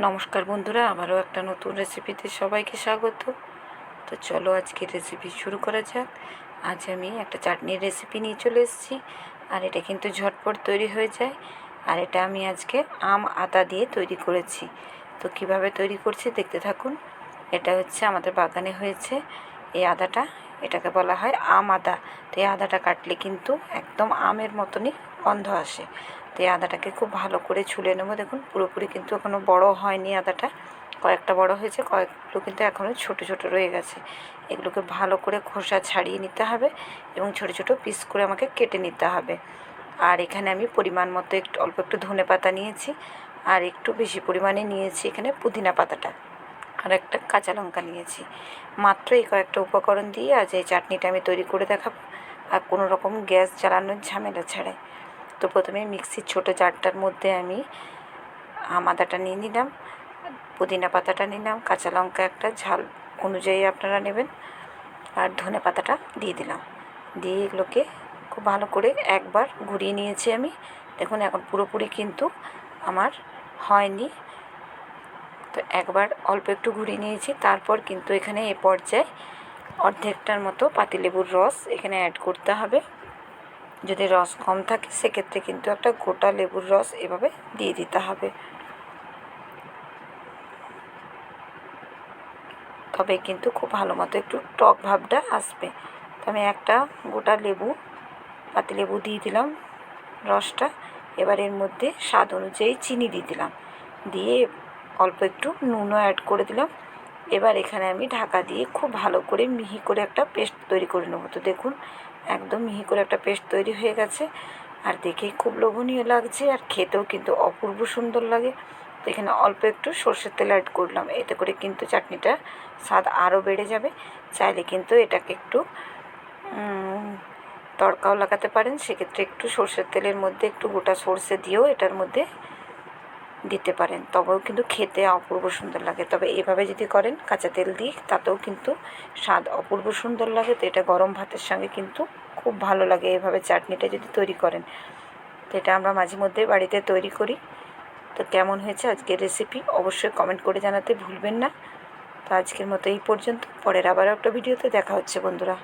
নমস্কার বন্ধুরা, আবারও একটা নতুন রেসিপিতে সবাইকে স্বাগত। তো চলো আজকে রেসিপি শুরু করা যাক। আজ আমি একটা চাটনির রেসিপি নিয়ে চলে এসেছি, আর এটা কিন্তু ঝটপট তৈরি হয়ে যায়। আর এটা আমি আজকে আম আদা দিয়ে তৈরি করেছি। তো কিভাবে তৈরি করছি দেখতে থাকুন। এটা হচ্ছে আমাদের বাগানে হয়েছে এই আদাটা, এটাকে বলা হয় আম আদা। তো এই আদাটা কাটলে কিন্তু একদম আমের মতনই গন্ধ আসে। তো এই আদাটাকে খুব ভালো করে ছুলে নেবো। দেখুন পুরোপুরি কিন্তু এখনও বড় হয়নি আদাটা, কয়েকটা বড় হয়েছে, কয়েকগুলো কিন্তু এখনও ছোট ছোট রয়ে গেছে। এগুলোকে ভালো করে খোসা ছাড়িয়ে নিতে হবে এবং ছোট ছোট পিস করে আমাকে কেটে নিতে হবে। আর এখানে আমি পরিমাণ মতো অল্প একটু ধনেপাতা নিয়েছি, আর একটু বেশি পরিমাণে নিয়েছি এখানে পুদিনা পাতাটা, আর একটা কাঁচা লঙ্কা নিয়েছি। মাত্র এই কয়েকটা উপকরণ দিয়ে আজ এই চাটনিটা আমি তৈরি করে দেখাবো, আর কোনো রকম গ্যাস জ্বালানোর ঝামেলা ছাড়াই। তো প্রথমে মিক্সির ছোটো জারটার মধ্যে আমি আম আদাটা নিয়ে নিলাম, পুদিনা পাতাটা নিলাম, কাঁচা লঙ্কা একটা ঝাল অনুযায়ী আপনারা নেবেন, আর ধনে পাতাটা দিয়ে দিলাম। দিয়ে এগুলোকে খুব ভালো করে একবার ঘুরিয়ে নিয়েছি আমি। দেখুন এখন পুরোপুরি কিন্তু আমার হয়নি, তো একবার অল্প একটু ঘুরিয়ে নিয়েছি। তারপর কিন্তু এখানে এ পর্যায়ে অর্ধেকটার মতো পাতিলেবুর রস এখানে অ্যাড করতে হবে। যদি রস কম থাকে সেক্ষেত্রে কিন্তু একটা গোটা লেবুর রস এভাবে দিয়ে দিতে হবে, তবে কিন্তু খুব ভালো মতো একটু টক ভাবটা আসবে। তো আমি একটা গোটা লেবু, পাতিলেবু দিয়ে দিলাম রসটা। এবার এর মধ্যে স্বাদ অনুযায়ী চিনি দিয়ে দিলাম, দিয়ে অল্প একটু নুনও অ্যাড করে দিলাম। এবার এখানে আমি ঢাকা দিয়ে খুব ভালো করে মিহি করে একটা পেস্ট তৈরি করে নেবো। তো দেখুন একদম মিহি করে একটা পেস্ট তৈরি হয়ে গেছে, আর দেখেই খুব লোভনীয় লাগছে, আর খেতেও কিন্তু অপূর্ব সুন্দর লাগে। তো এখানে অল্প একটু সর্ষের তেল অ্যাড করলাম, এতে করে কিন্তু চাটনিটার স্বাদ আরও বেড়ে যাবে। চাইলে কিন্তু এটাকে একটু তড়কাও লাগাতে পারেন, সেক্ষেত্রে একটু সর্ষের তেলের মধ্যে একটু গোটা সর্ষে দিয়েও এটার মধ্যে দিতে পারেন, তবেও কিন্তু খেতে অপূর্ব সুন্দর লাগে। তবে এভাবে যদি করেন কাঁচা তেল দিয়ে, তাতেও কিন্তু স্বাদ অপূর্ব সুন্দর লাগে। তো এটা গরম ভাতের সঙ্গে কিন্তু খুব ভালো লাগে এভাবে চাটনিটা যদি তৈরি করেন। তো এটা আমরা মাঝে মধ্যে বাড়িতে তৈরি করি। তো কেমন হয়েছে আজকের রেসিপি অবশ্যই কমেন্ট করে জানাতে ভুলবেন না। তো আজকের মতো এই পর্যন্ত, পরের আবারও একটা ভিডিওতে দেখা হচ্ছে বন্ধুরা।